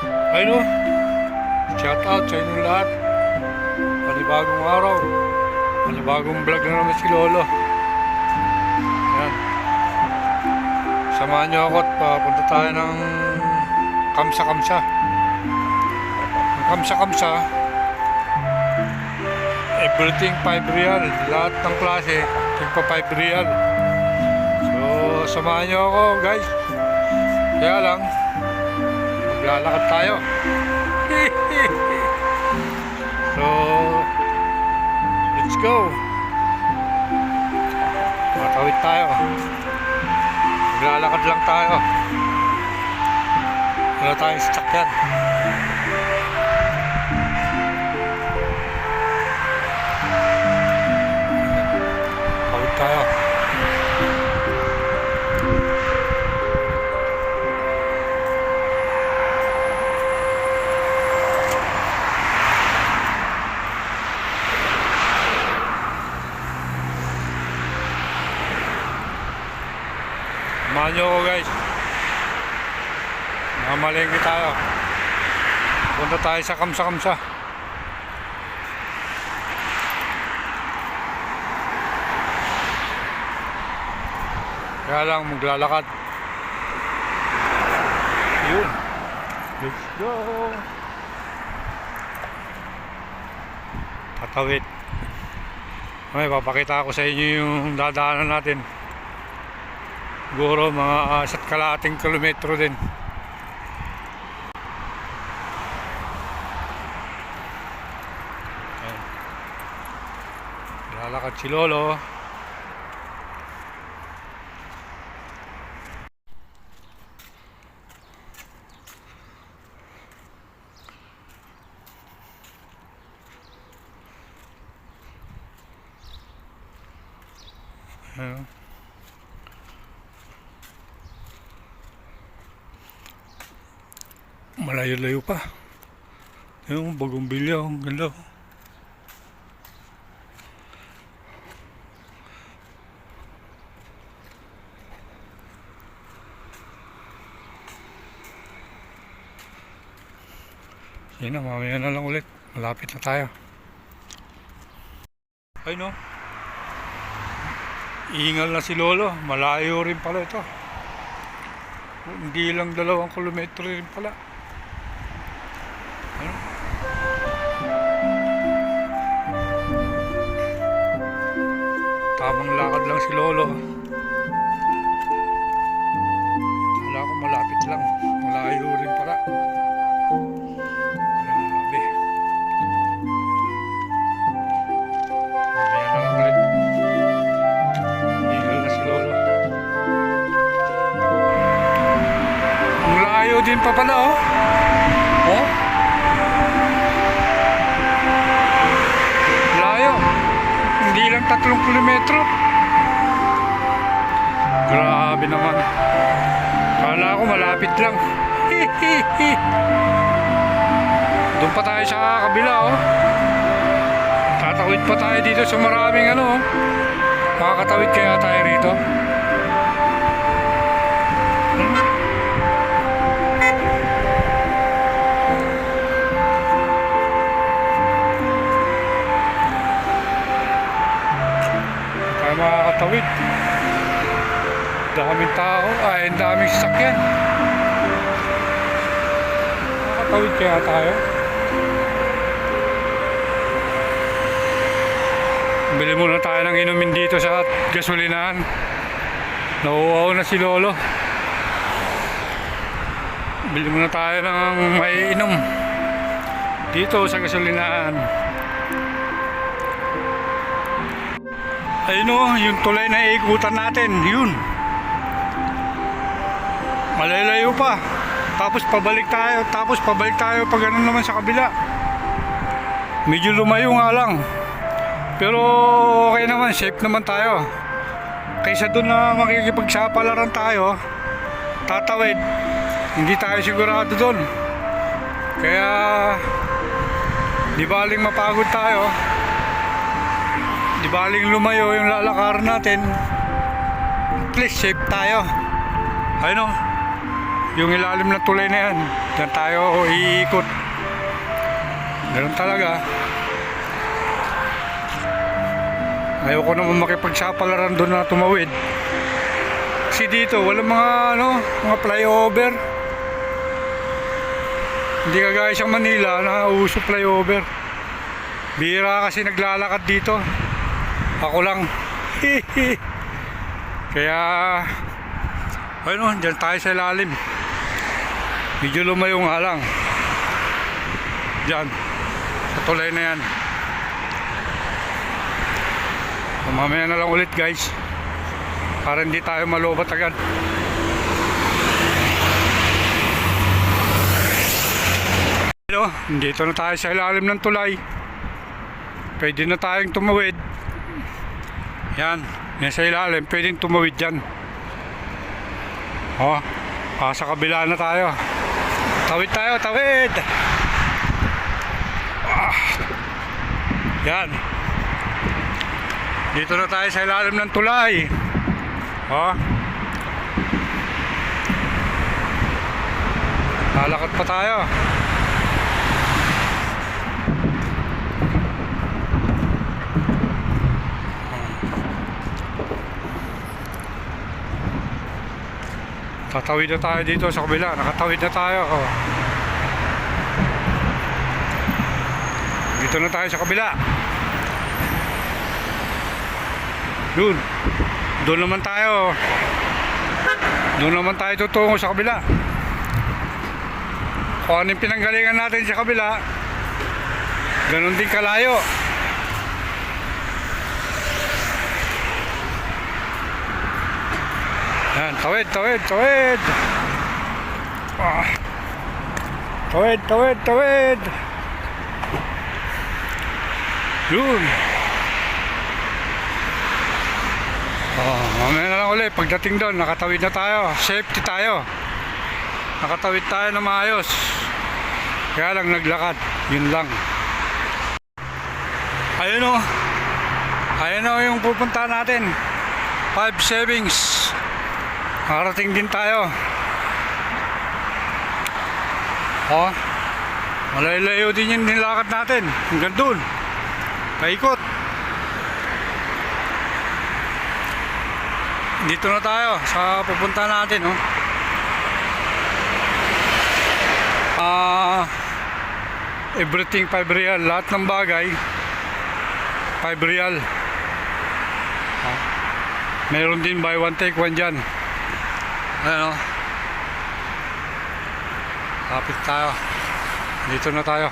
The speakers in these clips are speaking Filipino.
Ayun o, shout out sa inyong lahat. Panibagong araw, panibagong vlog na naman si Lolo. Yan, samahan nyo ako at punta tayo ng kamsa-kamsa. Ang kamsa-kamsa, everything 5 real, lahat ng klase tigpa 5 real. So samahan nyo ako guys, kaya lang maglalakad tayo. So let's go, matawid tayo, maglalakad lang tayo, wala tayong sasakyan. Tawid tayo. Samahan nyo ako guys, mamalengke tayo, punta tayo sa kamsa-kamsa. Kaya lang maglalakad. Yun, let's go. Tatawid. May papakita ko sa inyo yung dadaanan natin. Siguro mga 1 kilometro din. Ayan. Lalakad si Lolo. Ayan. Malayo-layo pa. Yung bagong bilya, ang ganda. Yan na, mamaya na lang ulit. Malapit na tayo. Ay no, iingal na si Lolo. Malayo rin pala ito. Hindi lang 2 kilometro rin pala. Tamang lakad lang si Lolo. Wala ko, malapit lang. Malayo rin pala. Grabe. Mamaya na lang ulit. Hingal na si Lolo. Ang layo din pa pala oh. Oh? Layo. Hindi lang 3 kilometro. Grabe naman. Kala ko malapit lang. Doon pa tayo sa kabila oh. Tatawid pa tayo dito sa maraming ano oh. Makakatawid kaya tayo rito. Makakatawid. Daming tao, ay daming sasakyan. Makakatawid kaya tayo. Bili muna tayo ng inumin dito sa gasolinahan. Nauuhaw na si Lolo. Bili muna tayo ng may inom dito sa gasolinahan. Ayun o, yung tulay na iikutan natin, yun. Malalayo pa. Tapos pabalik tayo pag ganun naman sa kabila. Medyo lumayo nga lang. Pero okay naman, safe naman tayo. Kaysa doon na makikipagsapalaran tayo, tatawid, hindi tayo sigurado doon. Kaya di baling mapagod tayo. Di baling lumayo yung lalakaran natin. At least safe tayo. Ayun o, yung ilalim ng tulay na yan. Diyan tayo iikot. Ganun talaga. Ayoko naman makipagsapalaran doon na tumawid. Kasi dito, walang mga flyover. Hindi kagaya sa Manila na uso flyover. Bihira kasi naglalakad dito. Ako lang. Kaya, ayun, dyan tayo sa ilalim. Medyo lumayo nga lang. Dyan, sa tulay na yan. So, mamaya na lang ulit guys. Para hindi tayo malobat agad. Dito na tayo sa ilalim ng tulay. Pwede na tayong tumawid. Yan, yan sa ilalim. Pwedeng tumawid dyan. Oh, sa kabila na tayo. Tawid tayo, tawid. Yan. Dito na tayo sa ilalim ng tulay. Oh. Lalakad pa tayo. Tatawid na tayo dito sa kabila. Nakatawid na tayo. Oh. Dito na tayo sa kabila. Doon naman tayo. Doon naman tayo tutungo sa kabila. Kung anong pinanggalingan natin sa kabila, ganun din kalayo. Yan, tawid, tawid, tawid. Tawid, tawid, tawid. Yun. Mamaya na lang ulit. Pagdating doon, nakatawid na tayo. Safety tayo. Nakatawid tayo na maayos. Kaya lang naglakad. Yun lang. Ayun o. Ayun o yung pupunta natin. 5 savings. Nakarating din tayo. Oh, malayo din yung nilakad natin. Hanggang doon. Paikot. Dito na tayo sa pupunta natin. Oh. Everything 5 real. Lahat ng bagay 5 real. Meron din buy one take one dyan. Ayan o. Kapit tayo. Dito na tayo.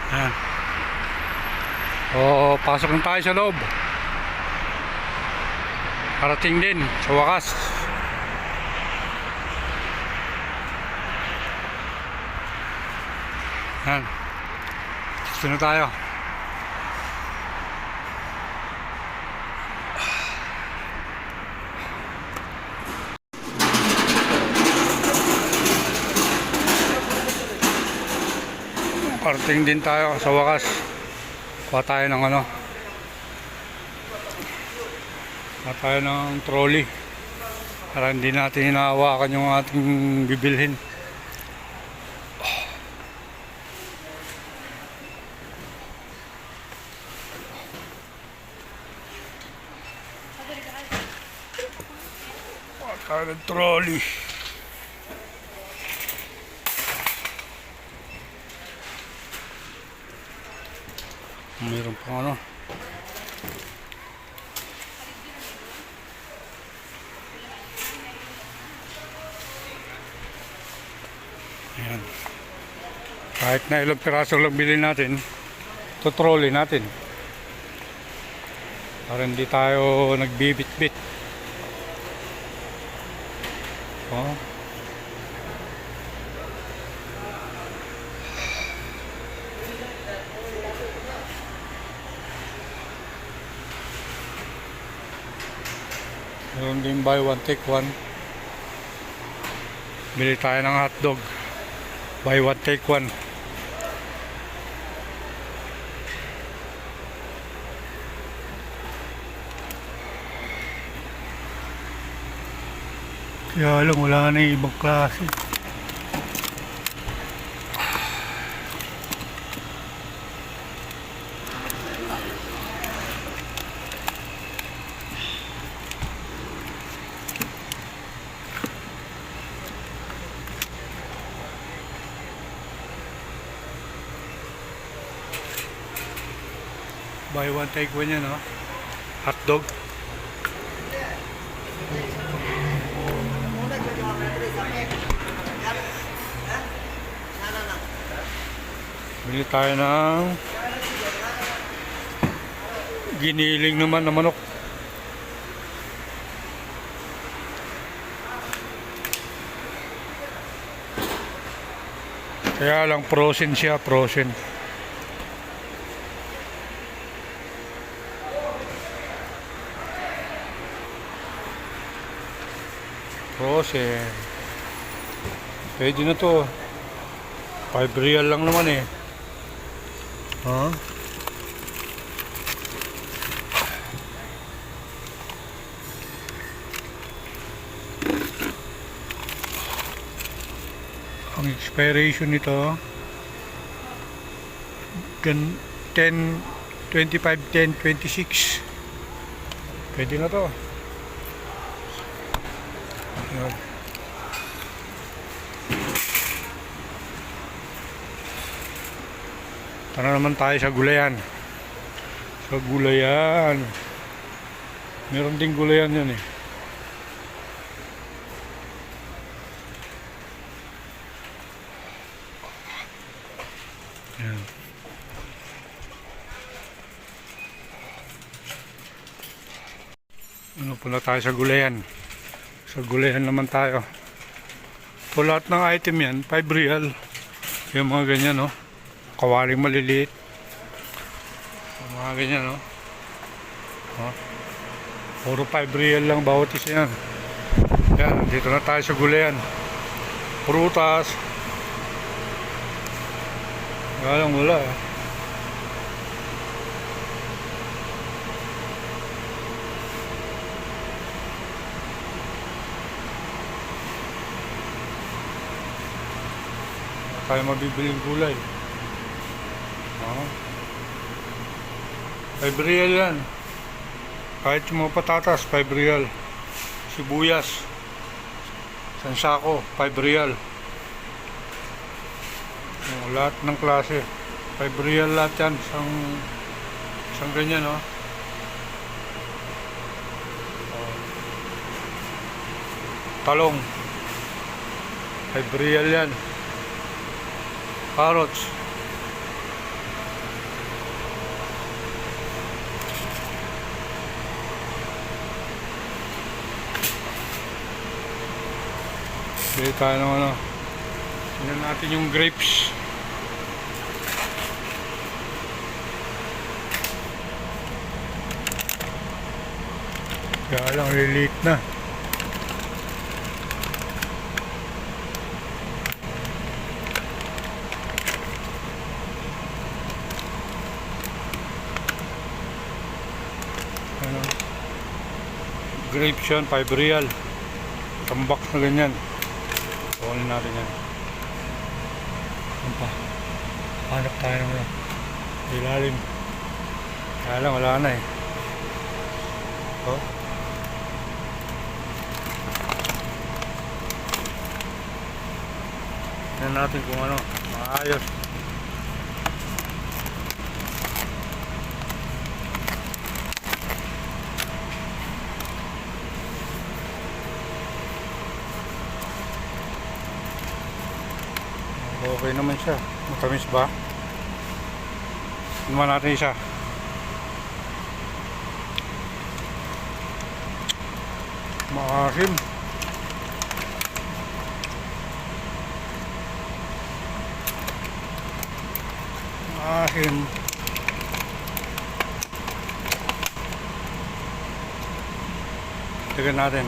Ayan. O, pasok na tayo sa loob. Parating din sa wakas. Yan. Dito na tayo. Parating din tayo sa wakas. Kuha tayo ng kuha tayo ng trolley para hindi natin hinahawakan yung ating bibilhin. Tayo ng trolley. Mayroon pang ayan. Kahit na ilang piraso lang bilhin natin, trolley natin para hindi tayo nagbibit-bit. Oh. Meron din buy one take one. Bili tayo ng hotdog. Buy one take one. Kaya lang, wala na yung ibang klase. Buy one take one yan, no? Hotdog. Bili tayo ng giniling naman na manok. Kaya lang frozen siya, frozen. Frozen. Pwede na to. 5 real lang naman eh. Huh? Ang expiration nito 10, 25, 10, 26. Pwede na to. Yan. Tara naman tayo sa gulayan. Sa gulayan. Meron ding gulayan yan eh. Yan. Ano pala tayo sa gulayan? Sa gulayan naman tayo. So lahat ng item yan, 5 real. Yung mga ganyan, no? Kawaling maliliit. Yung mga ganyan, no? Oh. Puro 5 real lang bawat isa yan. Yan, dito na tayo sa gulayan. Prutas. Walang wala eh. Tayo mabibiling gulay. Oh. 5 real yan. Kahit yung mga patatas, 5 real. Sibuyas, isang sako, 5 real. Oh, lahat ng klase 5 real lahat yan. Isang ganyan, oh. Oh. Talong, 5 real yan. Carrots, bili tayo ng ano. Tingnan natin yung grapes. Kaya lang lilit na. Ano? Grapes yan, 5 real. Tambak na ganyan. Kunin natin yan. Ano pa? Hanap tayo naman. Ilalim. Kaya lang wala na eh. Oh. Tignan natin kung ano. Maayos. Okay naman siya. Matamis ba? Naman natin isa. Maasim. Maasim. Tignan natin.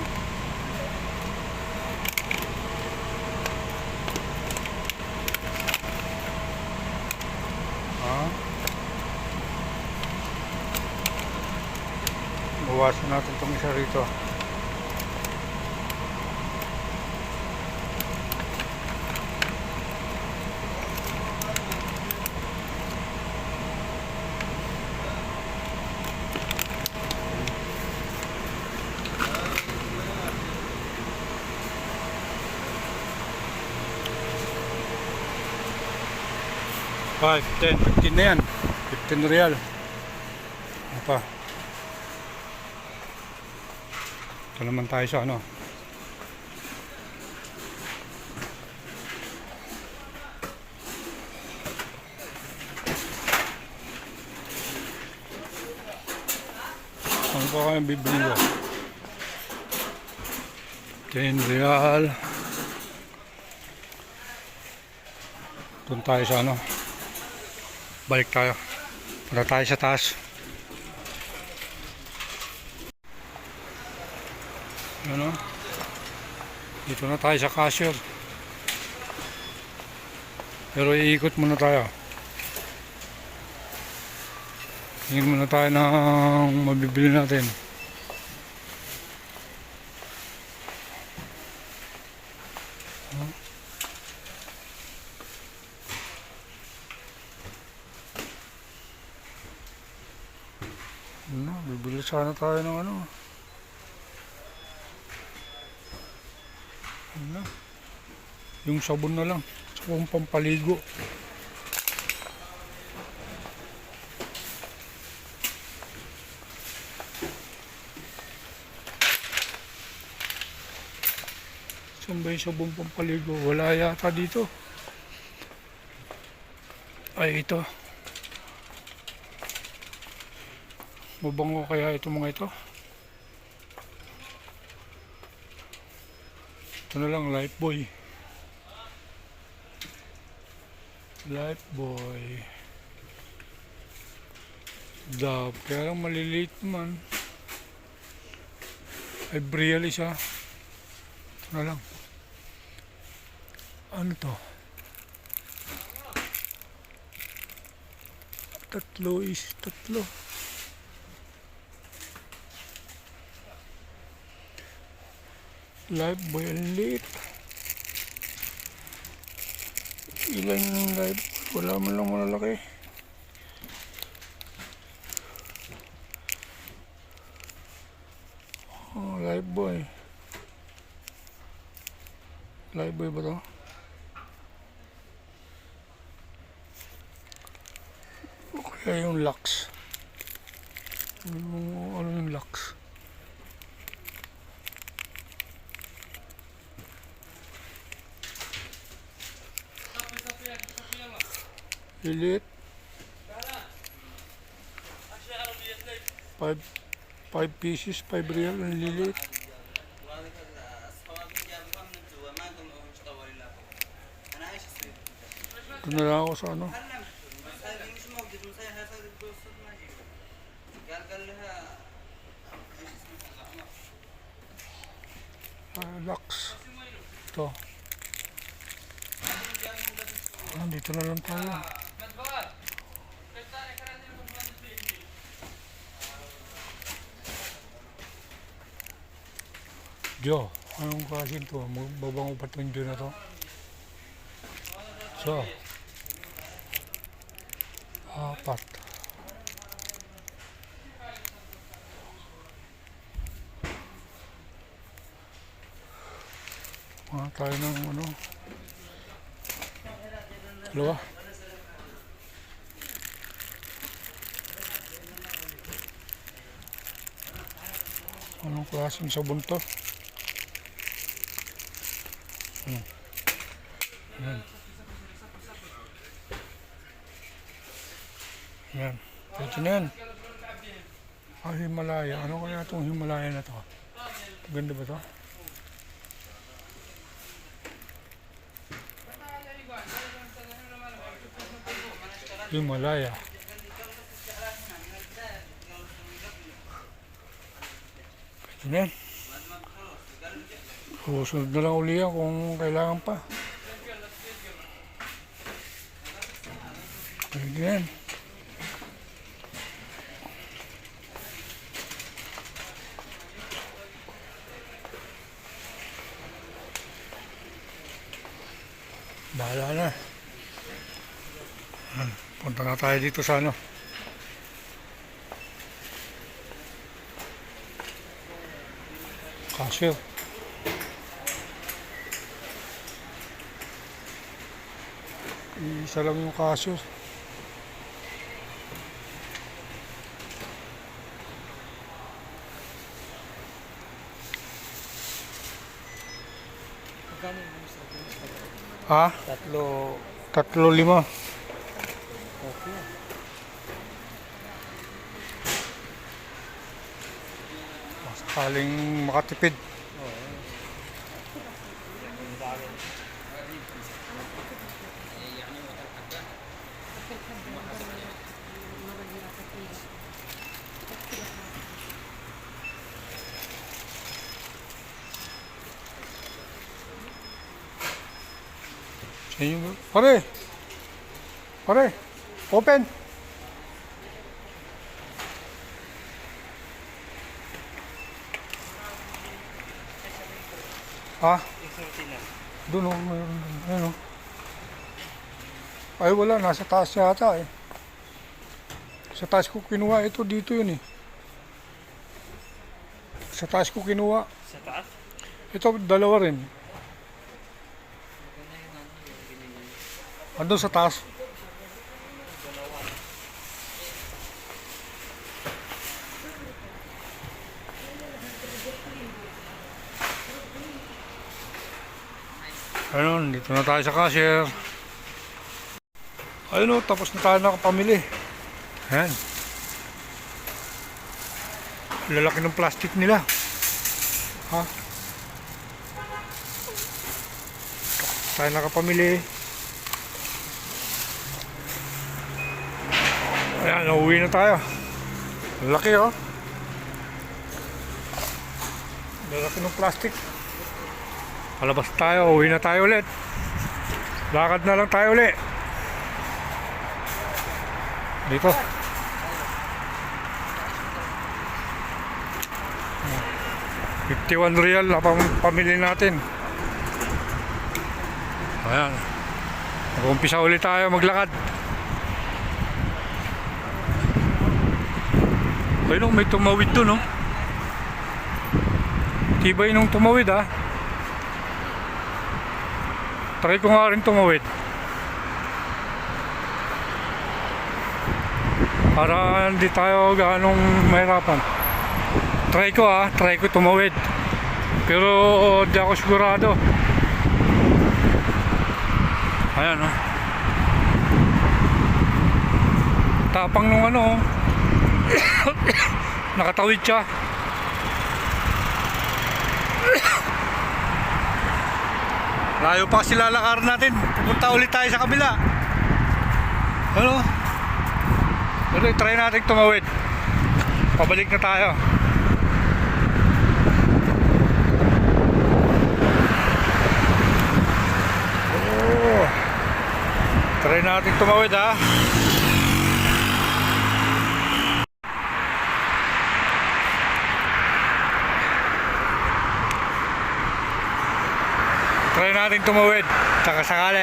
Bawasan natin itong isa rito. 5, 10, 15 na yan. 15 real. Ano pa? Ito naman tayo sa ano. Ano pa kayong bibili ko? 10 real. Doon tayo sa ano. Balik tayo. Punta tayo sa taas. Ano? Dito na tayo sa cashier. Pero iikot muna tayo. Tingin muna tayo ng mabibili natin. Ano, bibili sana tayo ng ano. Ano? Yung sabon na lang. Sabon pampaligo. Saan ba yung sabon pampaligo? Wala yata dito. Ay, ito. Mabango kaya ito mga ito? Ito na lang, Lifebuoy. Lifebuoy. Dove. Kaya lang maliliit naman. Ay, Brial isa. Ito na lang. Ano to? Tatlo. Lifebuoy Elite. Ilan yung life? Wala man lang malalaki. Oh, Lifebuoy. Lifebuoy ba to? Kaya yung Lux. Ano yung Lux? Elite 5 pieces, 5 real ang lilit. Ito na lang ako sa ano. Lux. Ito. Dito na lang tayo. Jo, anong klase ito? Magbabango pa itong Jo na to? So, 4. Mga tayo ng ano? 2. Anong klaseng sabon to? Yan. Yan. Ito na yan. Himalaya. Ano kaya itong Himalaya na to? Ganda ba to? Himalaya. Ito na yan. Susunod na lang uli yan kung kailangan pa. Ito na yan. Bahala na. Punta na tayo dito sa ano. Cashier. Isa lang yung cashier. Ha? Tatlo. 3,500. Okay. Sakaling makatipid. Sa inyo, pare. Pare, open. Ha? Doon o, mayroon doon. Ayun o. Ay wala, nasa taas yata eh. Sa taas ko kinuha, ito dito yun eh. Sa taas ko kinuha. Sa taas? Ito, dalawa rin. Andun sa taas. Ayun, dito na tayo sa cashier. Ayun o, tapos na tayo nakapamili. Ayan. Lalaki ng plastic nila. Ha? Tayo nakapamili. Ayan, uuwi na tayo. Lalaki oh. Lalaki ng plastic. Palabas tayo, uwi na tayo ulit. Lakad na lang tayo ulit. Dito. ₱51 na pamili natin. Ayan. Mag-umpisa ulit tayo maglakad. Ayun, may tumawid doon, no? Tibay nung tumawid, ha? Try ko nga rin tumawid. Para hindi tayo ganong mahirapan. Try ko, ha? Try ko tumawid. Pero di ako sigurado. Ayan, ha? Tapang nung ano, nakatawid siya. Layo pa kasi lalakaran natin. Pupunta ulit tayo sa kabila. Ano? Pero try natin tumawid. Pabalik na tayo. Oh. Try natin tumawid, ha. Try natin tumawid. Saka sakali.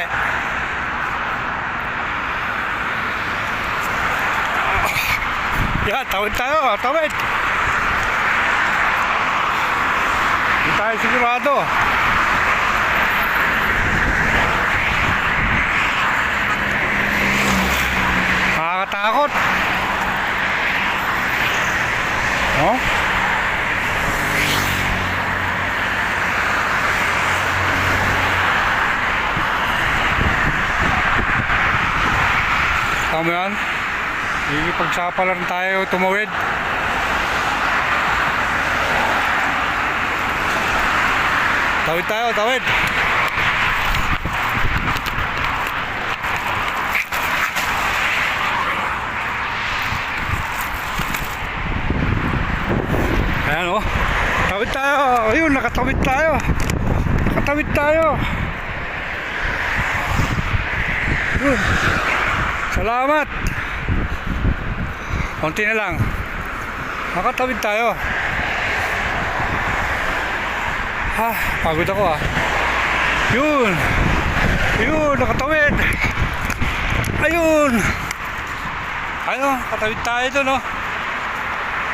Yan, tawid tayo. Tawid. Hindi tayo sigurado. Nakakatakot. Oh? Tama yan? Ipagsapalaran tayo tumawid. Tawid tayo, tawid. Ayan o. Tawid tayo. Ayun, nakatawid tayo. Nakatawid tayo. Ayun. Salamat. Konti na lang. Nakatawid tayo. Ha, pagod ako ah. Yun. Yun, nakatawid. Ayun. Ano, nakatawid tayo doon, no?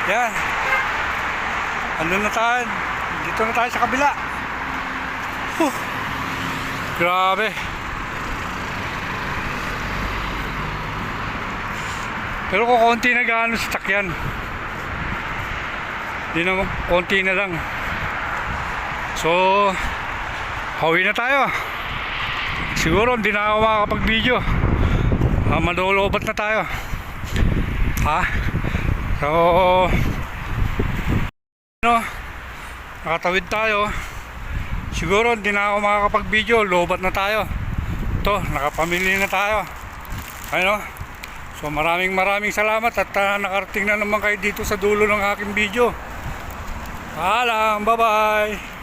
Yan. Ano na tayo? Dito na tayo sa kabila. Grabe. Pero kung konti na gaano sa sakyan, hindi naman konti na lang. So Hawi na tayo. Siguro hindi na ako makakapag-video. Malulubat na tayo. Ha? So, nakatawid tayo. Siguro hindi na ako makakapag-video. Lobat na tayo. Ito, nakapamili na tayo. Ayun. So maraming salamat at nakarating na naman kayo dito sa dulo ng aking video. Paalam, bye bye.